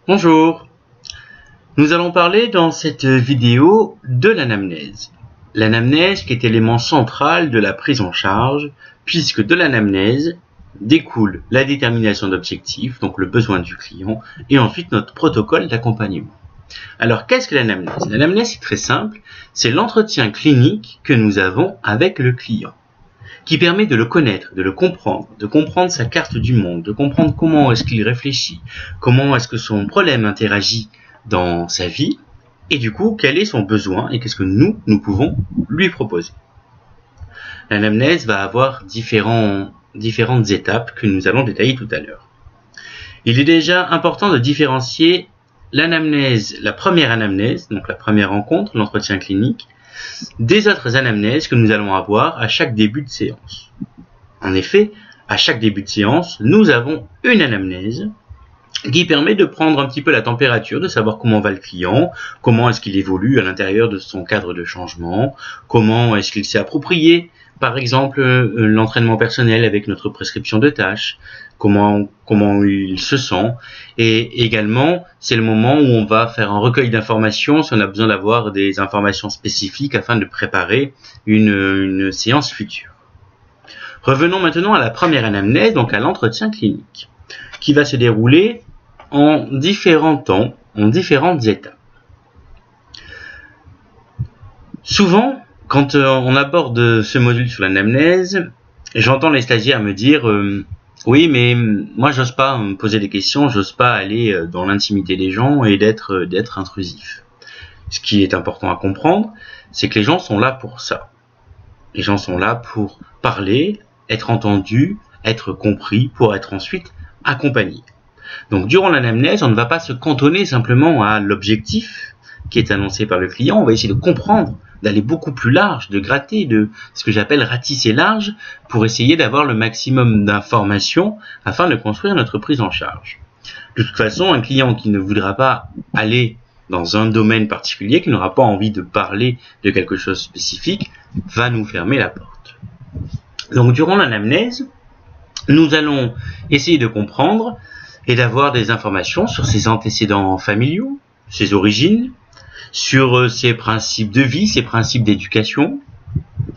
Bonjour, nous allons parler dans cette vidéo de l'anamnèse. L'anamnèse qui est élément central de la prise en charge, puisque de l'anamnèse découle la détermination d'objectifs, donc le besoin du client, et ensuite notre protocole d'accompagnement. Alors qu'est-ce que l'anamnèse? L'anamnèse est très simple, c'est l'entretien clinique que nous avons avec le client, qui permet de le connaître, de le comprendre, de comprendre sa carte du monde, de comprendre comment est-ce qu'il réfléchit, comment est-ce que son problème interagit dans sa vie, et du coup, quel est son besoin et qu'est-ce que nous pouvons lui proposer. L'anamnèse va avoir différentes étapes que nous allons détailler tout à l'heure. Il est déjà important de différencier l'anamnèse, la première anamnèse, donc la première rencontre, l'entretien clinique, des autres anamnèses que nous allons avoir à chaque début de séance. En effet, à chaque début de séance, nous avons une anamnèse qui permet de prendre un petit peu la température, de savoir comment va le client, comment est-ce qu'il évolue à l'intérieur de son cadre de changement, comment est-ce qu'il s'est approprié, par exemple, l'entraînement personnel avec notre prescription de tâches, comment il se sent, et également, c'est le moment où on va faire un recueil d'informations si on a besoin d'avoir des informations spécifiques afin de préparer une séance future. Revenons maintenant à la première anamnèse, donc à l'entretien clinique, qui va se dérouler en différents temps, en différentes étapes. Souvent, quand on aborde ce module sur l'anamnèse, j'entends les stagiaires me dire oui, mais moi j'ose pas me poser des questions, j'ose pas aller dans l'intimité des gens et d'être intrusif. Ce qui est important à comprendre, c'est que les gens sont là pour ça. Les gens sont là pour parler, être entendus, être compris, pour être ensuite accompagnés. Donc durant l'anamnèse, on ne va pas se cantonner simplement à l'objectif qui est annoncé par le client, on va essayer de comprendre, d'aller beaucoup plus large, de gratter, de ce que j'appelle ratisser large, pour essayer d'avoir le maximum d'informations afin de construire notre prise en charge. De toute façon, un client qui ne voudra pas aller dans un domaine particulier, qui n'aura pas envie de parler de quelque chose de spécifique, va nous fermer la porte. Donc durant l'anamnèse, nous allons essayer de comprendre et d'avoir des informations sur ses antécédents familiaux, ses origines, sur ses principes de vie, ses principes d'éducation,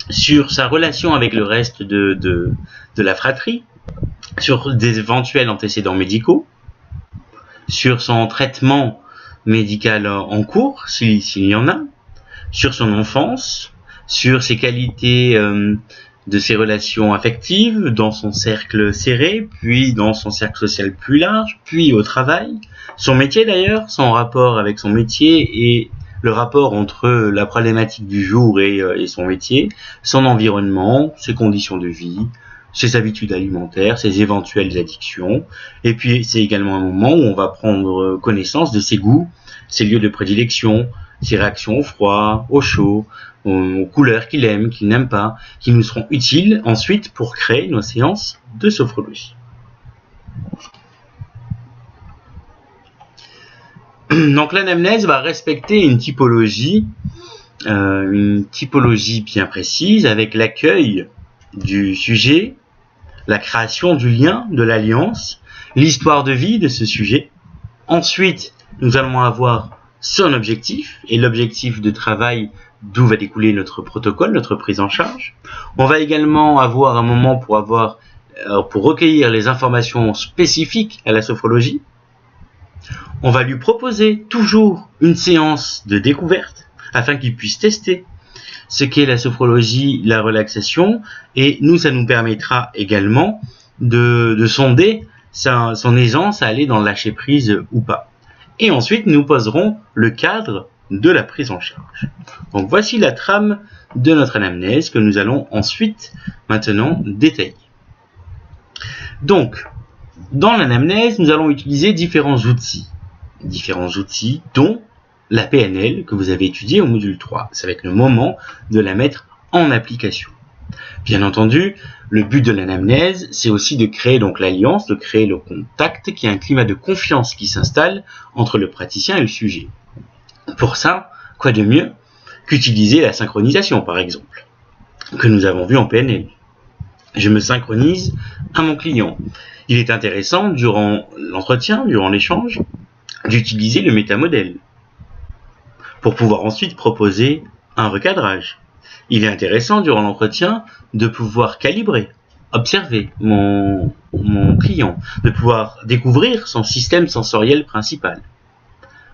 sur sa relation avec le reste de la fratrie, sur des éventuels antécédents médicaux, sur son traitement médical en cours, s'il y en a, sur son enfance, sur ses qualités de ses relations affectives, dans son cercle serré, puis dans son cercle social plus large, puis au travail, son métier d'ailleurs, son rapport avec son métier et le rapport entre la problématique du jour et son métier, son environnement, ses conditions de vie, ses habitudes alimentaires, ses éventuelles addictions, et puis c'est également un moment où on va prendre connaissance de ses goûts, ses lieux de prédilection, ses réactions au froid, au chaud, aux couleurs qu'il aime, qu'il n'aime pas, qui nous seront utiles ensuite pour créer nos séances de sophrologie. Donc l'anamnèse va respecter une typologie bien précise avec l'accueil du sujet, la création du lien, de l'alliance, l'histoire de vie de ce sujet. Ensuite, nous allons avoir son objectif et l'objectif de travail d'où va découler notre protocole, notre prise en charge. On va également avoir un moment pour recueillir les informations spécifiques à la sophrologie. On va lui proposer toujours une séance de découverte afin qu'il puisse tester ce qu'est la sophrologie, la relaxation, et ça nous permettra également de sonder son aisance à aller dans le lâcher prise ou pas. Et ensuite, nous poserons le cadre de la prise en charge. Donc voici la trame de notre anamnèse que nous allons ensuite maintenant détailler. Donc, dans l'anamnèse, nous allons utiliser différents outils dont la PNL que vous avez étudiée au module 3. Ça va être le moment de la mettre en application. Bien entendu, le but de l'anamnèse, c'est aussi de créer donc l'alliance, de créer le contact, qu'il y ait un climat de confiance qui s'installe entre le praticien et le sujet. Pour ça, quoi de mieux qu'utiliser la synchronisation, par exemple, que nous avons vu en PNL. Je me synchronise à mon client. Il est intéressant, durant l'entretien, durant l'échange, d'utiliser le métamodèle pour pouvoir ensuite proposer un recadrage. Il est intéressant durant l'entretien de pouvoir calibrer, observer mon client, de pouvoir découvrir son système sensoriel principal.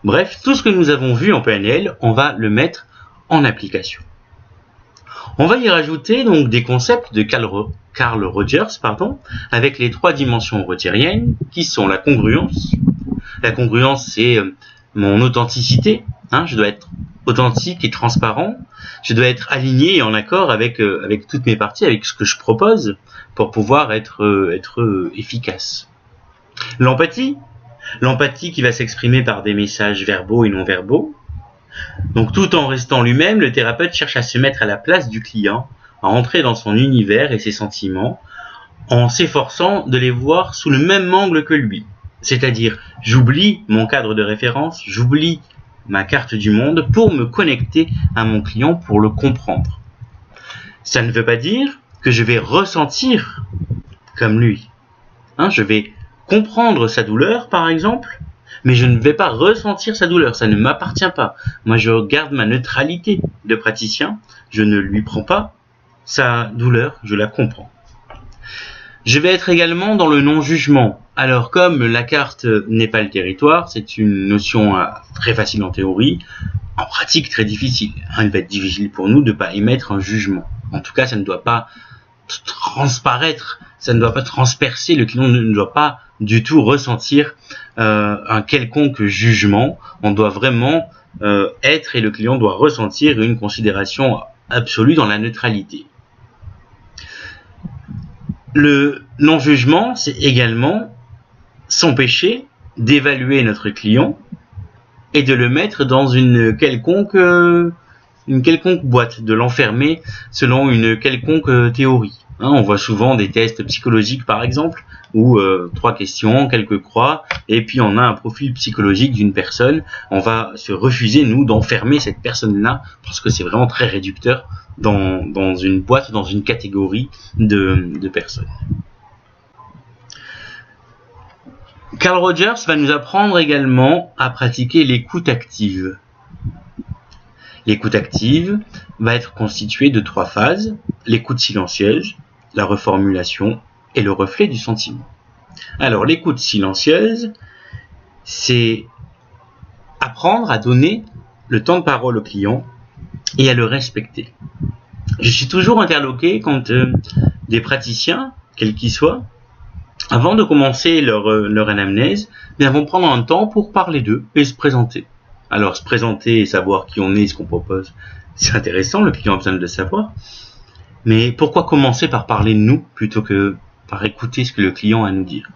Bref, tout ce que nous avons vu en PNL, on va le mettre en application. On va y rajouter donc des concepts de Carl Rogers, avec les 3 dimensions rogeriennes qui sont la congruence. La congruence, c'est mon authenticité. Je dois être authentique et transparent. Je dois être aligné et en accord avec toutes mes parties, avec ce que je propose pour pouvoir être efficace. L'empathie qui va s'exprimer par des messages verbaux et non verbaux. Donc tout en restant lui-même, le thérapeute cherche à se mettre à la place du client, à entrer dans son univers et ses sentiments, en s'efforçant de les voir sous le même angle que lui. C'est-à-dire, j'oublie mon cadre de référence, j'oublie ma carte du monde pour me connecter à mon client, pour le comprendre. Ça ne veut pas dire que je vais ressentir comme lui. Je vais comprendre sa douleur, par exemple, mais je ne vais pas ressentir sa douleur, ça ne m'appartient pas. Moi, je garde ma neutralité de praticien, je ne lui prends pas sa douleur, je la comprends. Je vais être également dans le non-jugement. Alors, comme la carte n'est pas le territoire, c'est une notion très facile en théorie, en pratique très difficile. Il va être difficile pour nous de ne pas émettre un jugement. En tout cas, ça ne doit pas transparaître, ça ne doit pas transpercer, le client ne doit pas du tout ressentir un quelconque jugement. On doit vraiment être, et le client doit ressentir une considération absolue dans la neutralité. Le non-jugement, c'est également s'empêcher d'évaluer notre client et de le mettre dans une quelconque boîte, de l'enfermer selon une quelconque théorie. On voit souvent des tests psychologiques, par exemple, où 3 questions, quelques croix, et puis on a un profil psychologique d'une personne. On va se refuser, nous, d'enfermer cette personne-là, parce que c'est vraiment très réducteur dans une boîte, dans une catégorie de personnes. Carl Rogers va nous apprendre également à pratiquer l'écoute active. L'écoute active va être constituée de 3 phases: l'écoute silencieuse, la reformulation et le reflet du sentiment. Alors, l'écoute silencieuse, c'est apprendre à donner le temps de parole au client et à le respecter. Je suis toujours interloqué quand des praticiens, quels qu'ils soient, avant de commencer leur anamnèse, vont prendre un temps pour parler d'eux et se présenter. Alors, se présenter et savoir qui on est, ce qu'on propose, c'est intéressant, le client a besoin de le savoir. Mais pourquoi commencer par parler de nous plutôt que par écouter ce que le client a à nous dire?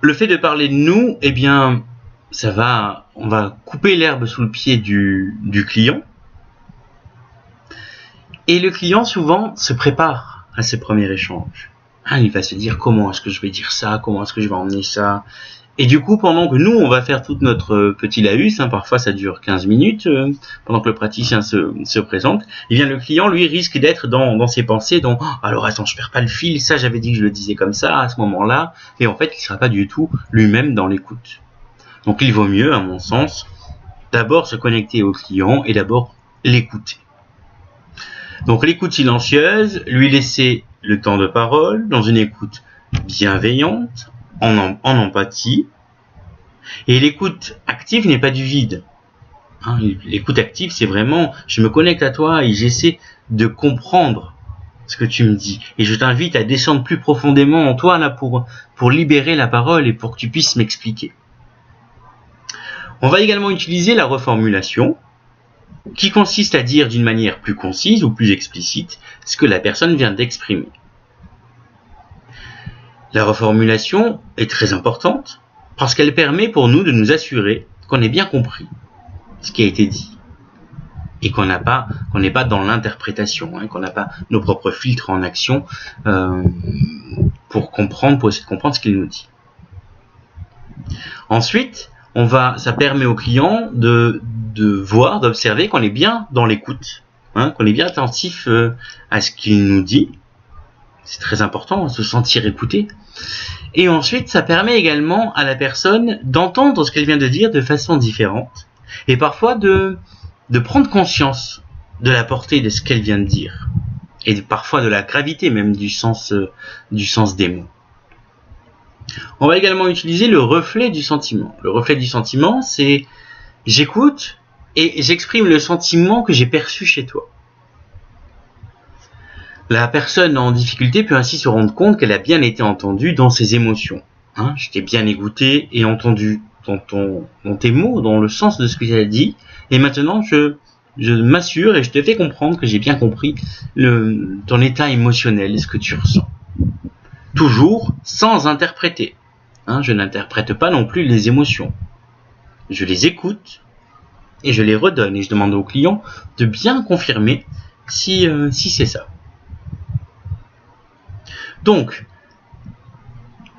Le fait de parler de nous, on va couper l'herbe sous le pied du client. Et le client, souvent, se prépare à ses premiers échanges. Il va se dire, comment est-ce que je vais dire ça? Comment est-ce que je vais emmener ça? Et du coup, pendant que nous, on va faire toute notre petit laïus, parfois ça dure 15 minutes, pendant que le praticien se présente, le client, lui, risque d'être dans ses pensées, alors attends, je perds pas le fil, ça j'avais dit que je le disais comme ça, à ce moment-là, et en fait, il sera pas du tout lui-même dans l'écoute. Donc il vaut mieux, à mon sens, d'abord se connecter au client et d'abord l'écouter. Donc l'écoute silencieuse, lui laisser le temps de parole, dans une écoute bienveillante, en empathie. Et l'écoute active n'est pas du vide. L'écoute active, c'est vraiment, je me connecte à toi et j'essaie de comprendre ce que tu me dis. Et je t'invite à descendre plus profondément en toi là pour libérer la parole et pour que tu puisses m'expliquer. On va également utiliser la reformulation, qui consiste à dire d'une manière plus concise ou plus explicite ce que la personne vient d'exprimer. La reformulation est très importante parce qu'elle permet pour nous de nous assurer qu'on ait bien compris ce qui a été dit et qu'on n'est pas dans l'interprétation, qu'on n'a pas nos propres filtres en action pour essayer de comprendre ce qu'il nous dit. Ensuite, ça permet au client de voir, d'observer qu'on est bien dans l'écoute, qu'on est bien attentif à ce qu'il nous dit. c'est très important, se sentir écouté. Et ensuite, ça permet également à la personne d'entendre ce qu'elle vient de dire de façon différente, et parfois de prendre conscience de la portée de ce qu'elle vient de dire, et parfois de la gravité même du sens des mots. On va également utiliser le reflet du sentiment. Le reflet du sentiment, c'est j'écoute et j'exprime le sentiment que j'ai perçu chez toi. La personne en difficulté peut ainsi se rendre compte qu'elle a bien été entendue dans ses émotions. Je t'ai bien écouté et entendu dans tes mots, dans le sens de ce que tu as dit, et maintenant je m'assure et je te fais comprendre que j'ai bien compris ton état émotionnel et ce que tu ressens. Toujours sans interpréter. Je n'interprète pas non plus les émotions. Je les écoute et je les redonne, et je demande au client de bien confirmer si c'est ça. Donc,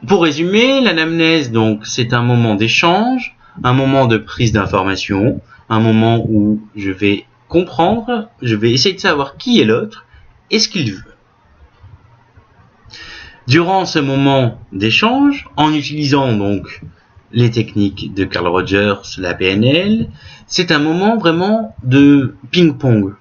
pour résumer, l'anamnèse, donc, c'est un moment d'échange, un moment de prise d'information, un moment où je vais comprendre, je vais essayer de savoir qui est l'autre et ce qu'il veut. Durant ce moment d'échange, en utilisant donc les techniques de Carl Rogers, la PNL, c'est un moment vraiment de ping-pong.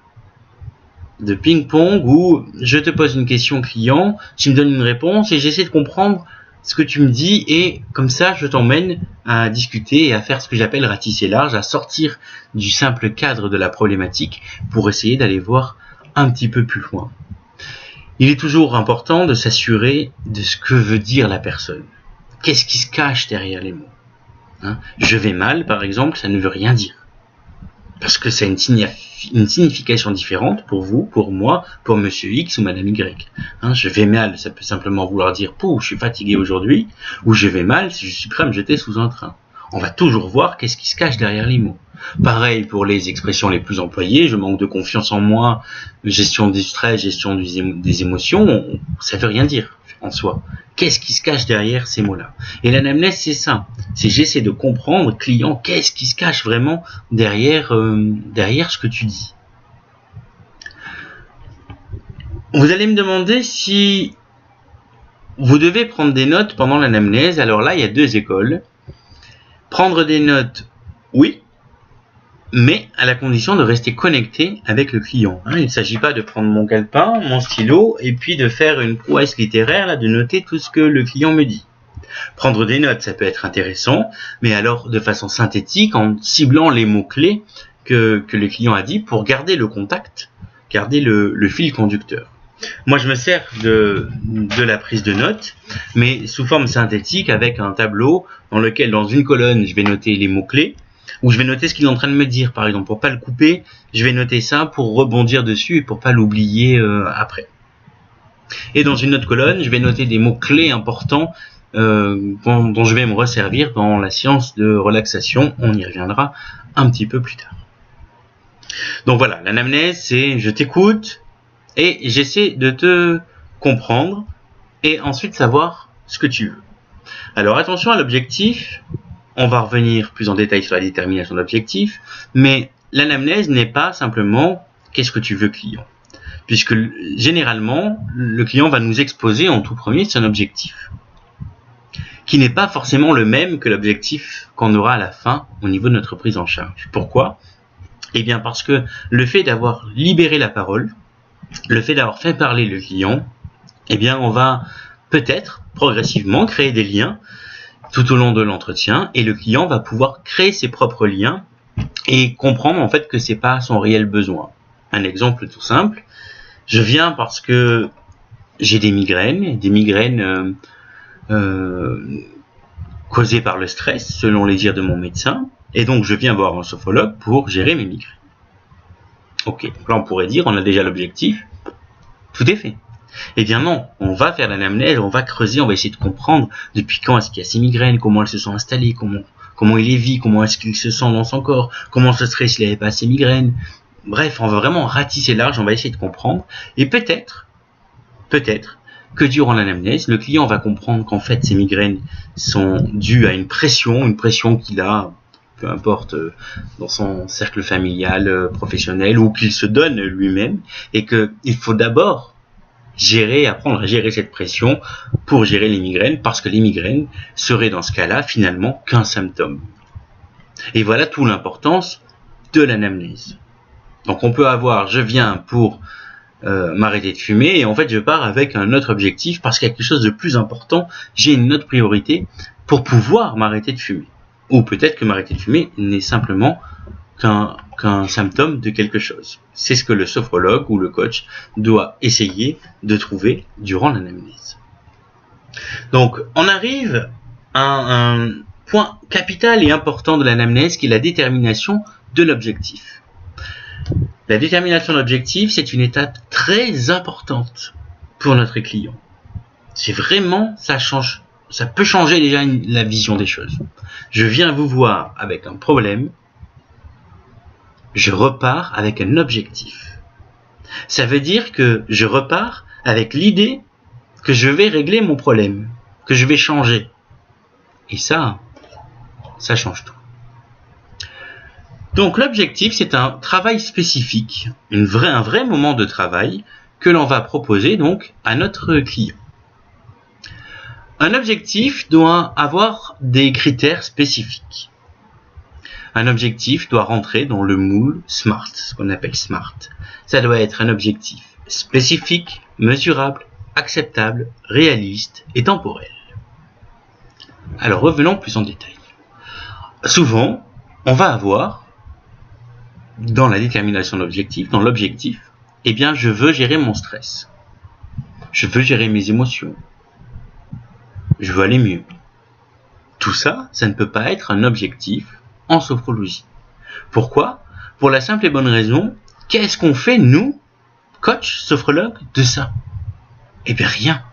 De ping-pong où je te pose une question client, tu me donnes une réponse et j'essaie de comprendre ce que tu me dis, et comme ça je t'emmène à discuter et à faire ce que j'appelle ratisser large, à sortir du simple cadre de la problématique pour essayer d'aller voir un petit peu plus loin. Il est toujours important de s'assurer de ce que veut dire la personne. Qu'est-ce qui se cache derrière les mots ? Je vais mal, par exemple, ça ne veut rien dire. Parce que ça a une signification différente pour vous, pour moi, pour monsieur X ou madame Y. Je vais mal, ça peut simplement vouloir dire « Pouh, je suis fatigué aujourd'hui » ou « Je vais mal si je suis prêt à me jeter sous un train ». On va toujours voir qu'est-ce qui se cache derrière les mots. Pareil pour les expressions les plus employées, je manque de confiance en moi, gestion du stress, gestion des émotions, ça veut rien dire en soi. Qu'est-ce qui se cache derrière ces mots-là ? Et l'anamnèse, c'est ça. C'est j'essaie de comprendre, client, qu'est-ce qui se cache vraiment derrière ce que tu dis. Vous allez me demander si vous devez prendre des notes pendant l'anamnèse. Alors là, il y a deux écoles. Prendre des notes, oui, mais à la condition de rester connecté avec le client. Il ne s'agit pas de prendre mon calepin, mon stylo, et puis de faire une prouesse littéraire, là, de noter tout ce que le client me dit. Prendre des notes, ça peut être intéressant, mais alors de façon synthétique, en ciblant les mots-clés que le client a dit pour garder le contact, garder le fil conducteur. Moi, je me sers de la prise de notes, mais sous forme synthétique avec un tableau dans lequel, dans une colonne, je vais noter les mots-clés, ou je vais noter ce qu'il est en train de me dire, par exemple. Pour pas le couper, je vais noter ça pour rebondir dessus et pour pas l'oublier après. Et dans une autre colonne, je vais noter des mots-clés importants dont je vais me resservir dans la séance de relaxation. On y reviendra un petit peu plus tard. Donc voilà, l'anamnèse, c'est je t'écoute et j'essaie de te comprendre et ensuite savoir ce que tu veux. Alors attention à l'objectif. On va revenir plus en détail sur la détermination de l'objectif, mais l'anamnèse n'est pas simplement « qu'est-ce que tu veux, client ?» Puisque généralement, le client va nous exposer en tout premier son objectif, qui n'est pas forcément le même que l'objectif qu'on aura à la fin au niveau de notre prise en charge. Pourquoi ? Eh bien parce que le fait d'avoir libéré la parole, le fait d'avoir fait parler le client, eh bien on va peut-être progressivement créer des liens tout au long de l'entretien, et le client va pouvoir créer ses propres liens et comprendre en fait que c'est pas son réel besoin. Un exemple tout simple, je viens parce que j'ai des migraines causées par le stress, selon les dires de mon médecin, et donc je viens voir un sophrologue pour gérer mes migraines. Ok, donc là on pourrait dire, on a déjà l'objectif, tout est fait. Eh bien non, on va faire l'anamnèse, on va creuser, on va essayer de comprendre depuis quand est-ce qu'il y a ces migraines, comment elles se sont installées, comment il les vit, comment est-ce qu'il se sent dans son corps, comment ce serait s'il n'avait pas ces migraines. Bref, on va vraiment ratisser large, on va essayer de comprendre, et peut-être que durant l'anamnèse, le client va comprendre qu'en fait ces migraines sont dues à une pression qu'il a, peu importe, dans son cercle familial, professionnel, ou qu'il se donne lui-même, et qu'il faut d'abord apprendre à gérer cette pression pour gérer les migraines, parce que les migraines seraient dans ce cas-là finalement qu'un symptôme. Et voilà toute l'importance de l'anamnèse. Donc on peut avoir, je viens pour m'arrêter de fumer, et en fait je pars avec un autre objectif parce qu'il y a quelque chose de plus important, j'ai une autre priorité pour pouvoir m'arrêter de fumer. Ou peut-être que m'arrêter de fumer n'est simplement qu'un symptôme de quelque chose. C'est ce que le sophrologue ou le coach doit essayer de trouver durant l'anamnèse. Donc on arrive à un point capital et important de l'anamnèse qui est la détermination de l'objectif. La détermination de l'objectif, c'est une étape très importante pour notre client. C'est vraiment, ça peut changer déjà la vision des choses. Je viens vous voir avec un problème, je repars avec un objectif. Ça veut dire que je repars avec l'idée que je vais régler mon problème, que je vais changer. Et ça change tout. Donc l'objectif, c'est un travail spécifique, un vrai moment de travail que l'on va proposer donc à notre client. Un objectif doit avoir des critères spécifiques. Un objectif doit rentrer dans le moule SMART, ce qu'on appelle SMART. Ça doit être un objectif spécifique, mesurable, acceptable, réaliste et temporel. Alors revenons plus en détail. Souvent, on va avoir dans la détermination de l'objectif, dans l'objectif, eh bien, je veux gérer mon stress. Je veux gérer mes émotions. Je veux aller mieux. Tout ça, ça ne peut pas être un objectif en sophrologie. Pourquoi ? Pour la simple et bonne raison, qu'est-ce qu'on fait, nous, coach, sophrologue, de ça ? Eh bien, rien.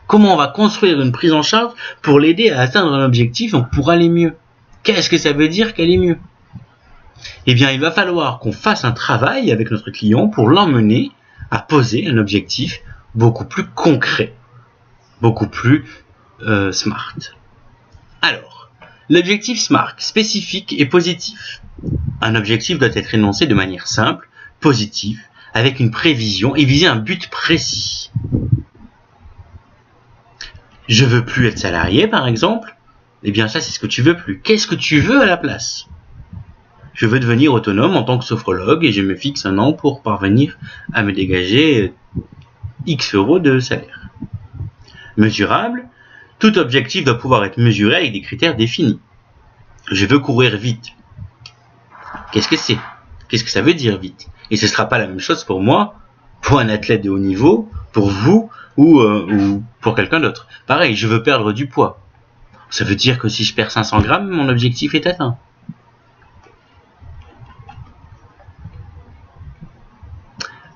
Comment on va construire une prise en charge pour l'aider à atteindre un objectif, donc pour aller mieux ? Qu'est-ce que ça veut dire qu'aller mieux ? Eh bien, il va falloir qu'on fasse un travail avec notre client pour l'emmener à poser un objectif beaucoup plus concret, beaucoup plus SMART. Alors, l'objectif SMART, spécifique et positif. Un objectif doit être énoncé de manière simple, positive, avec une prévision et viser un but précis. Je veux plus être salarié, par exemple. Eh bien, ça, c'est ce que tu veux plus. Qu'est-ce que tu veux à la place ? Je veux devenir autonome en tant que sophrologue et je me fixe un an pour parvenir à me dégager X euros de salaire. Mesurable, tout objectif doit pouvoir être mesuré avec des critères définis. Je veux courir vite. Qu'est-ce que c'est ? Qu'est-ce que ça veut dire vite ? Et ce ne sera pas la même chose pour moi, pour un athlète de haut niveau, pour vous ou pour quelqu'un d'autre. Pareil, je veux perdre du poids. Ça veut dire que si je perds 500 grammes, mon objectif est atteint.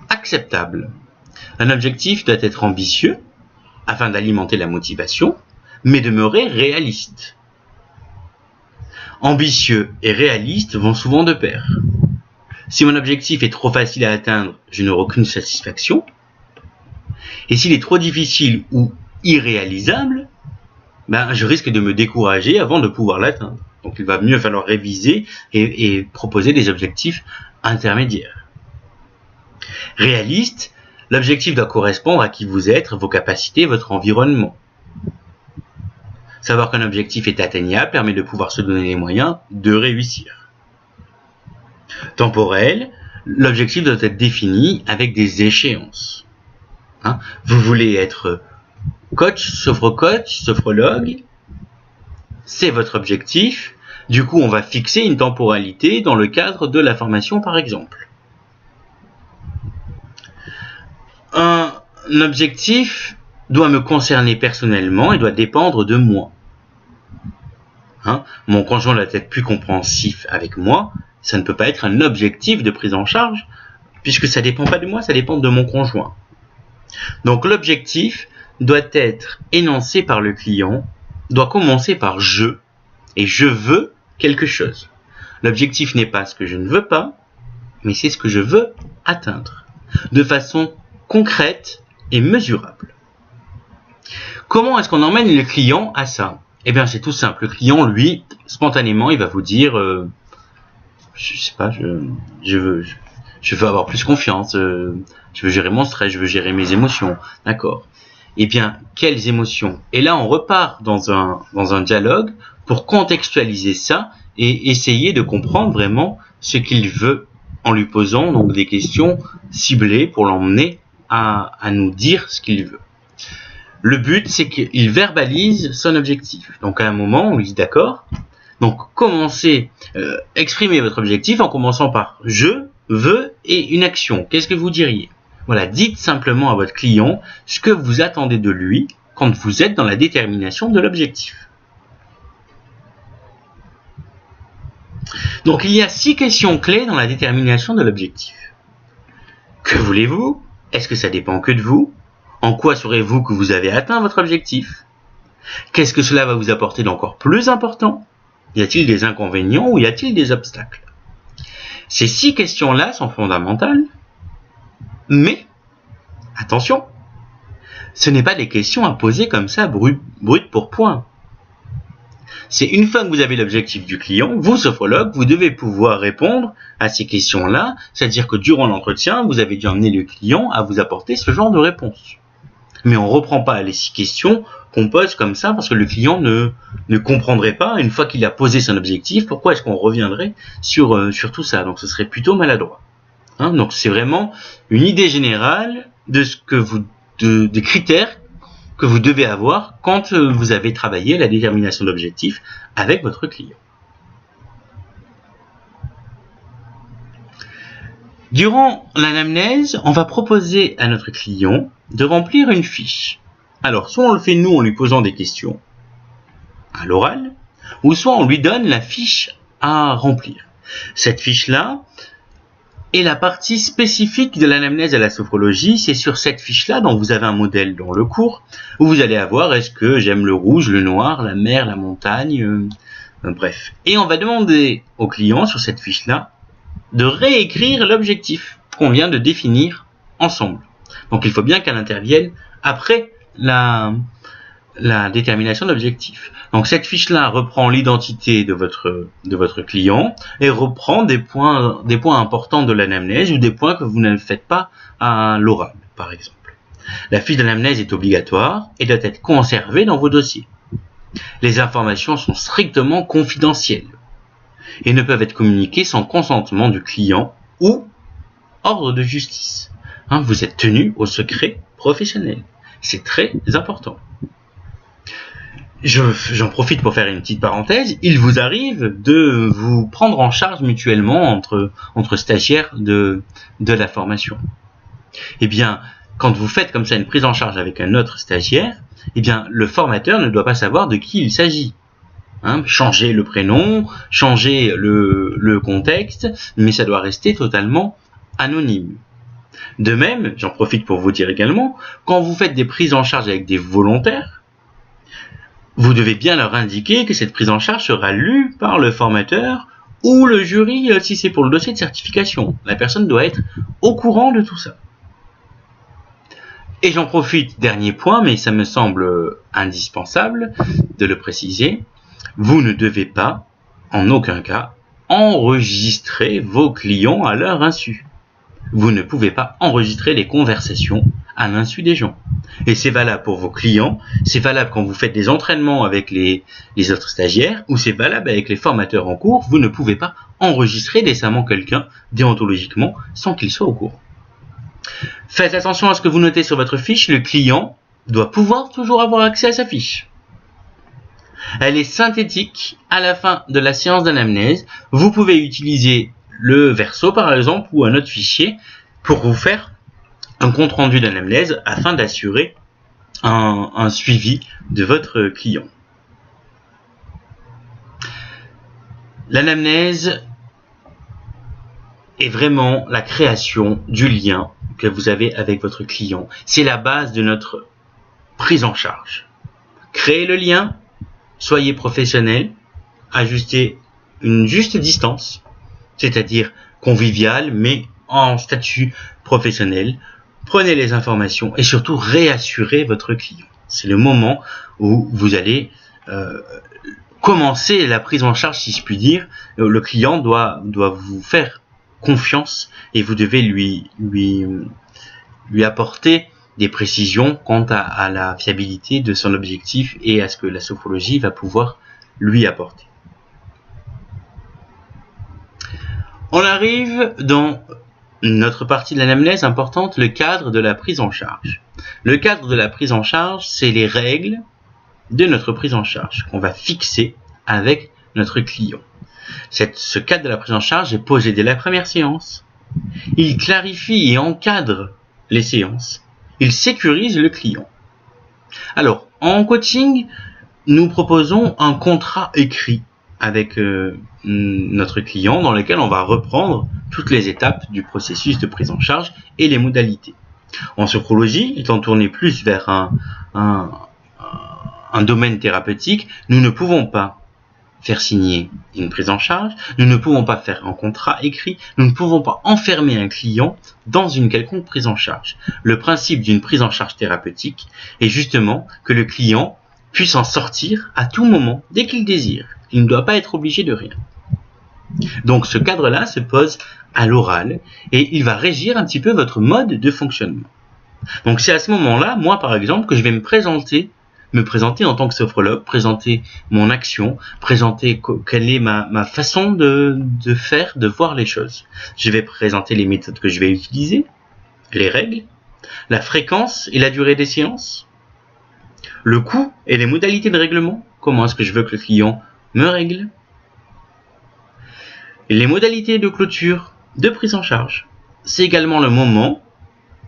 Acceptable. Un objectif doit être ambitieux afin d'alimenter la motivation, mais demeurer réaliste. Ambitieux et réaliste vont souvent de pair. Si mon objectif est trop facile à atteindre, je n'aurai aucune satisfaction. Et s'il est trop difficile ou irréalisable, je risque de me décourager avant de pouvoir l'atteindre. Donc il va mieux falloir réviser et proposer des objectifs intermédiaires. Réaliste, l'objectif doit correspondre à qui vous êtes, vos capacités, votre environnement. Savoir qu'un objectif est atteignable permet de pouvoir se donner les moyens de réussir. Temporel, l'objectif doit être défini avec des échéances. Vous voulez être coach, sophrologue, c'est votre objectif. Du coup, on va fixer une temporalité dans le cadre de la formation, par exemple. Un objectif doit me concerner personnellement et doit dépendre de moi. Mon conjoint doit être plus compréhensif avec moi. Ça ne peut pas être un objectif de prise en charge, puisque ça ne dépend pas de moi, ça dépend de mon conjoint. Donc l'objectif doit être énoncé par le client, doit commencer par je, et je veux quelque chose. L'objectif n'est pas ce que je ne veux pas, mais c'est ce que je veux atteindre, de façon concrète et mesurable. Comment est-ce qu'on emmène le client à ça ? Eh bien, c'est tout simple. Le client, lui, spontanément, il va vous dire, je sais pas, je veux avoir plus confiance, Je veux gérer mon stress, je veux gérer mes émotions. D'accord. Eh bien, quelles émotions? Et là, on repart dans un dialogue pour contextualiser ça et essayer de comprendre vraiment ce qu'il veut en lui posant donc des questions ciblées pour l'emmener à nous dire ce qu'il veut. Le but, c'est qu'il verbalise son objectif. Donc à un moment, on lui dit d'accord. Donc commencez, exprimez votre objectif en commençant par je veux et une action. Qu'est-ce que vous diriez? Voilà, dites simplement à votre client ce que vous attendez de lui quand vous êtes dans la détermination de l'objectif. Donc il y a 6 questions clés dans la détermination de l'objectif. Que voulez-vous? Est-ce que ça dépend que de vous? En quoi saurez-vous que vous avez atteint votre objectif? Qu'est-ce que cela va vous apporter d'encore plus important? Y a-t-il des inconvénients ou y a-t-il des obstacles? Ces 6 questions-là sont fondamentales, mais attention, ce n'est pas des questions à poser comme ça, brut pour point. C'est une fois que vous avez l'objectif du client, vous, sophrologue, vous devez pouvoir répondre à ces questions-là, c'est-à-dire que durant l'entretien, vous avez dû emmener le client à vous apporter ce genre de réponse. Mais on ne reprend pas les 6 questions qu'on pose comme ça parce que le client ne comprendrait pas, une fois qu'il a posé son objectif, pourquoi est-ce qu'on reviendrait sur tout ça? Donc ce serait plutôt maladroit. Donc c'est vraiment une idée générale de des critères que vous devez avoir quand vous avez travaillé la détermination d'objectif avec votre client. Durant l'anamnèse, on va proposer à notre client de remplir une fiche. Alors, soit on le fait nous en lui posant des questions à l'oral, ou soit on lui donne la fiche à remplir. Cette fiche-là est la partie spécifique de l'anamnèse à la sophrologie. C'est sur cette fiche-là, dont vous avez un modèle dans le cours, où vous allez avoir est-ce que j'aime le rouge, le noir, la mer, la montagne, bref. Et on va demander au client sur cette fiche-là de réécrire l'objectif qu'on vient de définir ensemble. Donc il faut bien qu'elle intervienne après la détermination d'objectif. Donc cette fiche-là reprend l'identité de votre client et reprend des points importants de l'anamnèse ou des points que vous ne faites pas à l'oral, par exemple. La fiche d'anamnèse est obligatoire et doit être conservée dans vos dossiers. Les informations sont strictement confidentielles et ne peuvent être communiquées sans consentement du client ou ordre de justice. Vous êtes tenu au secret professionnel. C'est très important. J'en profite pour faire une petite parenthèse. Il vous arrive de vous prendre en charge mutuellement entre stagiaires de la formation. Eh bien, quand vous faites comme ça une prise en charge avec un autre stagiaire, eh bien, le formateur ne doit pas savoir de qui il s'agit. Changer le prénom, changer le contexte, mais ça doit rester totalement anonyme. De même, j'en profite pour vous dire également, quand vous faites des prises en charge avec des volontaires, vous devez bien leur indiquer que cette prise en charge sera lue par le formateur ou le jury si c'est pour le dossier de certification. La personne doit être au courant de tout ça. Et j'en profite, dernier point, mais ça me semble indispensable de le préciser, vous ne devez pas, en aucun cas, enregistrer vos clients à leur insu. Vous ne pouvez pas enregistrer les conversations à l'insu des gens. Et c'est valable pour vos clients, c'est valable quand vous faites des entraînements avec les autres stagiaires, ou c'est valable avec les formateurs en cours. Vous ne pouvez pas enregistrer décemment quelqu'un, déontologiquement, sans qu'il soit au courant. Faites attention à ce que vous notez sur votre fiche, le client doit pouvoir toujours avoir accès à sa fiche. Elle est synthétique à la fin de la séance d'anamnèse. Vous pouvez utiliser le verso par exemple ou un autre fichier pour vous faire un compte rendu d'anamnèse afin d'assurer un suivi de votre client. L'anamnèse est vraiment la création du lien que vous avez avec votre client. C'est la base de notre prise en charge. Créez le lien, soyez professionnel, ajustez une juste distance, c'est-à-dire convivial, mais en statut professionnel. Prenez les informations et surtout réassurez votre client. C'est le moment où vous allez commencer la prise en charge, si je puis dire. Le client doit vous faire confiance et vous devez lui lui apporter des précisions quant à la fiabilité de son objectif et à ce que la sophrologie va pouvoir lui apporter. On arrive dans notre partie de l'anamnèse importante, le cadre de la prise en charge. Le cadre de la prise en charge, c'est les règles de notre prise en charge qu'on va fixer avec notre client. Ce cadre de la prise en charge est posé dès la première séance. Il clarifie et encadre les séances. Il sécurise le client. Alors, en coaching, nous proposons un contrat écrit avec notre client dans lequel on va reprendre toutes les étapes du processus de prise en charge et les modalités. En sophrologie, étant tourné plus vers un domaine thérapeutique, nous ne pouvons pas faire signer une prise en charge, nous ne pouvons pas faire un contrat écrit, nous ne pouvons pas enfermer un client dans une quelconque prise en charge. Le principe d'une prise en charge thérapeutique est justement que le client puisse en sortir à tout moment, dès qu'il désire. Il ne doit pas être obligé de rien. Donc ce cadre-là se pose à l'oral et il va régir un petit peu votre mode de fonctionnement. Donc c'est à ce moment-là, moi par exemple, que je vais me présenter en tant que sophrologue, présenter mon action, présenter quelle est ma façon de faire, de voir les choses. Je vais présenter les méthodes que je vais utiliser, les règles, la fréquence et la durée des séances, le coût et les modalités de règlement, comment est-ce que je veux que le client me règle, les modalités de clôture, de prise en charge. C'est également le moment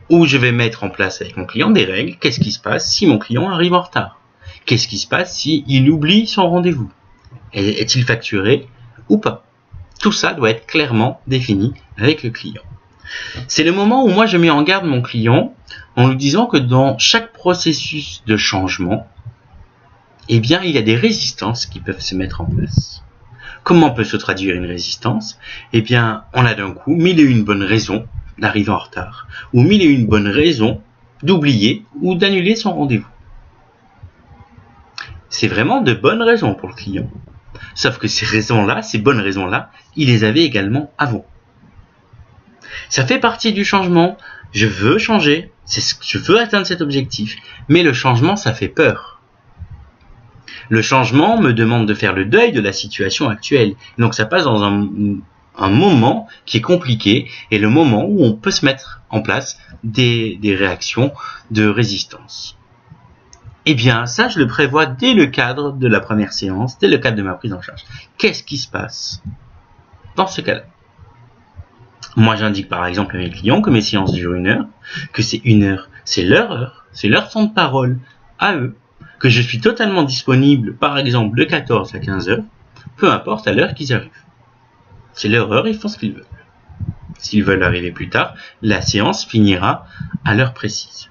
où je vais mettre en place avec mon client des règles. Qu'est-ce qui se passe si mon client arrive en retard? Qu'est-ce qui se passe s'il oublie son rendez-vous? Est-il facturé ou pas? Tout ça doit être clairement défini avec le client. C'est le moment où moi je mets en garde mon client en lui disant que dans chaque processus de changement, eh bien, il y a des résistances qui peuvent se mettre en place. Comment peut se traduire une résistance? Eh bien, on a d'un coup 1001 bonnes raisons d'arriver en retard, ou 1001 bonnes raisons d'oublier ou d'annuler son rendez-vous. C'est vraiment de bonnes raisons pour le client. Sauf que ces raisons-là, ces bonnes raisons-là, il les avait également avant. Ça fait partie du changement. Je veux changer, je veux atteindre cet objectif, mais le changement, ça fait peur. Le changement me demande de faire le deuil de la situation actuelle. Donc ça passe dans un moment qui est compliqué et le moment où on peut se mettre en place des réactions de résistance. Eh bien, ça, je le prévois dès le cadre de la première séance, dès le cadre de ma prise en charge. Qu'est-ce qui se passe dans ce cas-là? Moi, j'indique par exemple à mes clients que mes séances durent 1 heure, que c'est 1 heure, c'est leur temps de parole à eux, que je suis totalement disponible, par exemple, de 14 à 15 heures, peu importe à l'heure qu'ils arrivent. C'est leur heure, ils font ce qu'ils veulent. S'ils veulent arriver plus tard, la séance finira à l'heure précise.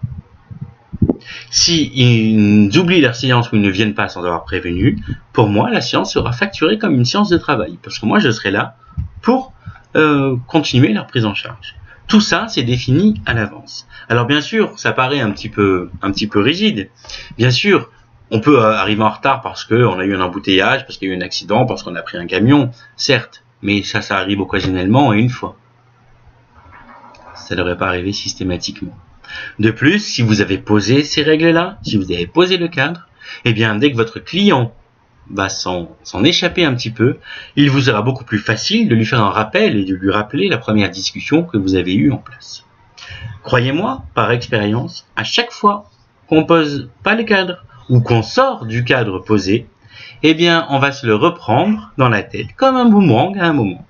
S'ils oublient leur séance ou ils ne viennent pas sans avoir prévenu, pour moi, la séance sera facturée comme une séance de travail, parce que moi, je serai là pour continuer leur prise en charge. Tout ça, c'est défini à l'avance. Alors bien sûr, ça paraît un petit peu rigide. Bien sûr, on peut arriver en retard parce qu'on a eu un embouteillage, parce qu'il y a eu un accident, parce qu'on a pris un camion, certes, mais ça arrive occasionnellement et une fois. Ça ne devrait pas arriver systématiquement. De plus, si vous avez posé ces règles-là, si vous avez posé le cadre, eh bien, dès que votre client va s'en échapper un petit peu, il vous sera beaucoup plus facile de lui faire un rappel et de lui rappeler la première discussion que vous avez eue en place. Croyez-moi, par expérience, à chaque fois qu'on pose pas le cadre ou qu'on sort du cadre posé, eh bien, on va se le reprendre dans la tête comme un boomerang à un moment.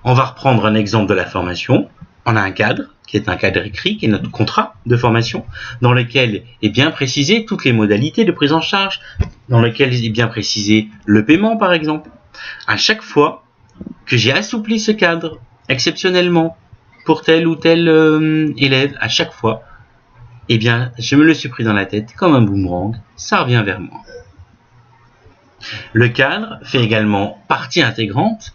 On va reprendre un exemple de la formation. On a un cadre, qui est un cadre écrit, qui est notre contrat de formation, dans lequel est bien précisé toutes les modalités de prise en charge, dans lequel est bien précisé le paiement, par exemple. À chaque fois que j'ai assoupli ce cadre, exceptionnellement, pour tel ou tel élève, à chaque fois, eh bien, je me le suis pris dans la tête comme un boomerang, ça revient vers moi. Le cadre fait également partie intégrante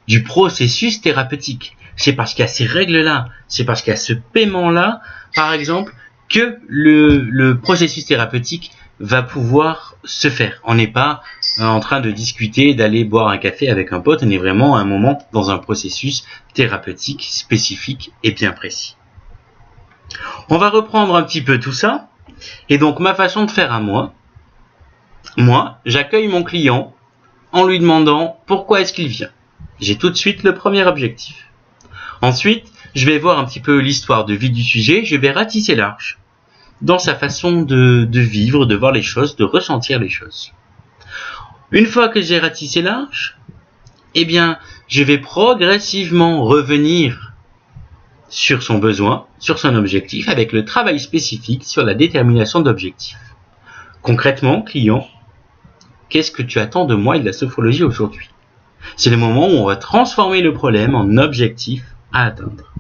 du processus thérapeutique. C'est parce qu'il y a ces règles-là, c'est parce qu'il y a ce paiement-là, par exemple, que le processus thérapeutique va pouvoir se faire. On n'est pas en train de discuter, d'aller boire un café avec un pote, on est vraiment à un moment dans un processus thérapeutique spécifique et bien précis. On va reprendre un petit peu tout ça. Et donc, ma façon de faire à moi, j'accueille mon client en lui demandant pourquoi est-ce qu'il vient. J'ai tout de suite le premier objectif. Ensuite, je vais voir un petit peu l'histoire de vie du sujet, je vais ratisser large dans sa façon de vivre, de voir les choses, de ressentir les choses. Une fois que j'ai ratissé large, eh bien, je vais progressivement revenir sur son besoin, sur son objectif, avec le travail spécifique sur la détermination d'objectifs. Concrètement, client, qu'est-ce que tu attends de moi et de la sophrologie aujourd'hui? C'est le moment où on va transformer le problème en objectif à atteindre.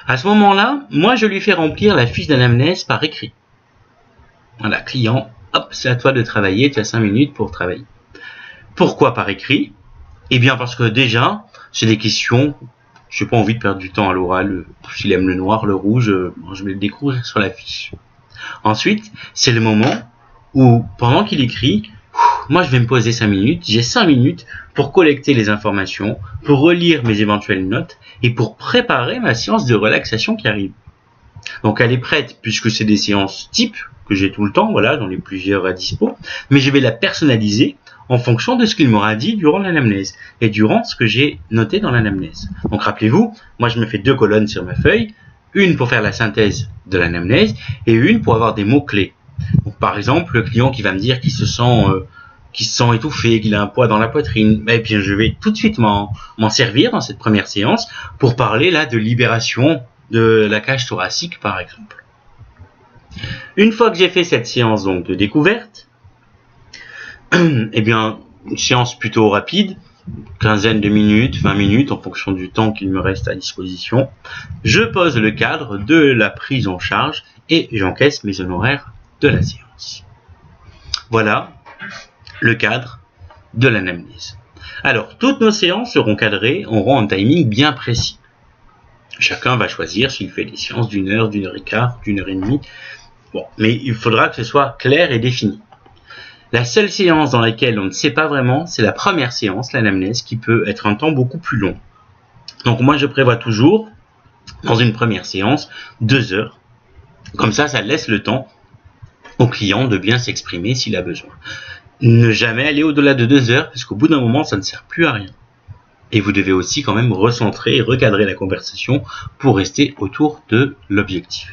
À ce moment-là, moi je lui fais remplir la fiche d'anamnèse par écrit. Voilà, client, hop, c'est à toi de travailler, tu as 5 minutes pour travailler. Pourquoi par écrit? Eh bien parce que déjà, c'est des questions, je n'ai pas envie de perdre du temps à l'oral, s'il aime le noir, le rouge, je vais le découvrir sur la fiche. Ensuite, c'est le moment où, pendant qu'il écrit, moi je vais me poser 5 minutes, j'ai 5 minutes pour collecter les informations, pour relire mes éventuelles notes et pour préparer ma séance de relaxation qui arrive. Donc elle est prête puisque c'est des séances types que j'ai tout le temps, voilà, j'en ai plusieurs à dispo, mais je vais la personnaliser en fonction de ce qu'il m'aura dit durant l'anamnèse et durant ce que j'ai noté dans l'anamnèse. Donc rappelez-vous, moi je me fais 2 colonnes sur ma feuille, une pour faire la synthèse de l'anamnèse et une pour avoir des mots-clés. Donc par exemple, le client qui va me dire qu'il se sent étouffé, qu'il a un poids dans la poitrine, eh bien je vais tout de suite m'en servir dans cette première séance pour parler là de libération de la cage thoracique par exemple. Une fois que j'ai fait cette séance donc de découverte, eh bien une séance plutôt rapide, quinzaine de minutes, 20 minutes en fonction du temps qu'il me reste à disposition, je pose le cadre de la prise en charge et j'encaisse mes honoraires de la séance. Voilà le cadre de l'anamnèse. Alors, toutes nos séances seront cadrées, auront un timing bien précis. Chacun va choisir s'il fait des séances d'1 heure, d'1 heure et quart, d'1 heure et demie. Bon, mais il faudra que ce soit clair et défini. La seule séance dans laquelle on ne sait pas vraiment, c'est la première séance, l'anamnèse, qui peut être un temps beaucoup plus long. Donc moi, je prévois toujours, dans une première séance, 2 heures. Comme ça laisse le temps au client de bien s'exprimer s'il a besoin. Ne jamais aller au-delà de 2 heures, parce qu'au bout d'un moment, ça ne sert plus à rien. Et vous devez aussi quand même recentrer et recadrer la conversation pour rester autour de l'objectif.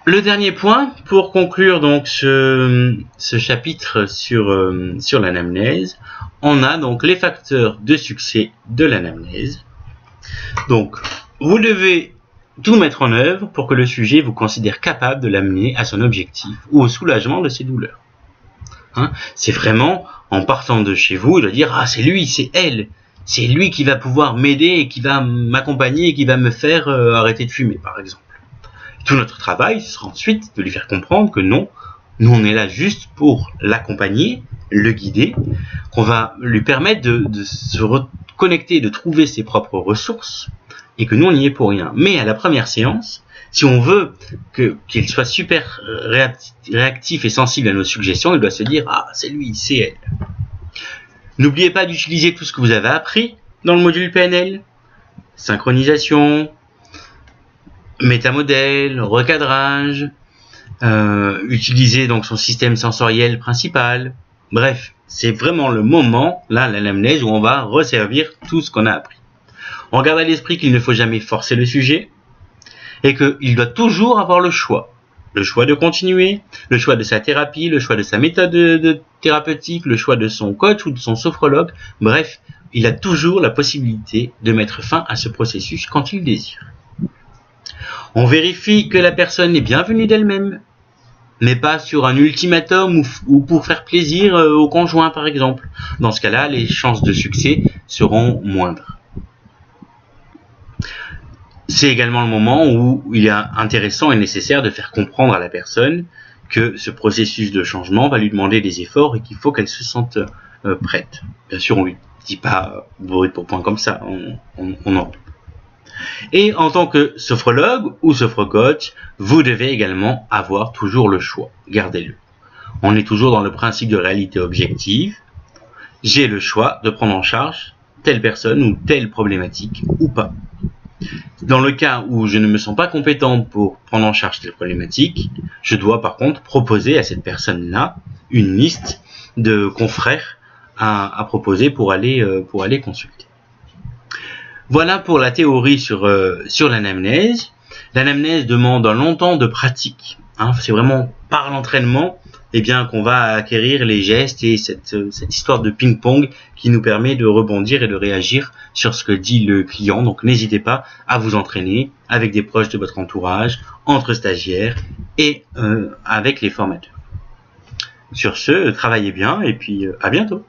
Le dernier point, pour conclure donc ce chapitre sur l'anamnèse, on a donc les facteurs de succès de l'anamnèse. Donc, vous devez tout mettre en œuvre pour que le sujet vous considère capable de l'amener à son objectif ou au soulagement de ses douleurs. C'est vraiment, en partant de chez vous, de dire « Ah, c'est lui, c'est elle, c'est lui qui va pouvoir m'aider et qui va m'accompagner et qui va me faire arrêter de fumer, par exemple. » Tout notre travail sera ensuite de lui faire comprendre que non, nous on est là juste pour l'accompagner, le guider, qu'on va lui permettre de se reconnecter, de trouver ses propres ressources, et que nous on n'y est pour rien. Mais à la première séance, si on veut qu'il soit super réactif et sensible à nos suggestions, il doit se dire « Ah, c'est lui, c'est elle ». N'oubliez pas d'utiliser tout ce que vous avez appris dans le module PNL, synchronisation, métamodèle, recadrage, utiliser donc son système sensoriel principal. Bref, c'est vraiment le moment, là, l'anamnèse, où on va resservir tout ce qu'on a appris. On garde à l'esprit qu'il ne faut jamais forcer le sujet et qu'il doit toujours avoir le choix. Le choix de continuer, le choix de sa thérapie, le choix de sa méthode thérapeutique, le choix de son coach ou de son sophrologue. Bref, il a toujours la possibilité de mettre fin à ce processus quand il désire. On vérifie que la personne est bienvenue d'elle-même, mais pas sur un ultimatum ou pour faire plaisir au conjoint par exemple. Dans ce cas-là, les chances de succès seront moindres. C'est également le moment où il est intéressant et nécessaire de faire comprendre à la personne que ce processus de changement va lui demander des efforts et qu'il faut qu'elle se sente prête. Bien sûr, on ne lui dit pas brut pour point comme ça, on en... Et en tant que sophrologue ou sophrocoach, vous devez également avoir toujours le choix. Gardez-le. On est toujours dans le principe de réalité objective. j'ai le choix de prendre en charge telle personne ou telle problématique ou pas. Dans le cas où je ne me sens pas compétent pour prendre en charge telle problématique, je dois par contre proposer à cette personne-là une liste de confrères à proposer pour aller consulter. Voilà pour la théorie sur l'anamnèse. L'anamnèse demande un long temps de pratique. C'est vraiment par l'entraînement qu'on va acquérir les gestes et cette histoire de ping-pong qui nous permet de rebondir et de réagir sur ce que dit le client. Donc n'hésitez pas à vous entraîner avec des proches de votre entourage, entre stagiaires et avec les formateurs. Sur ce, travaillez bien et puis à bientôt.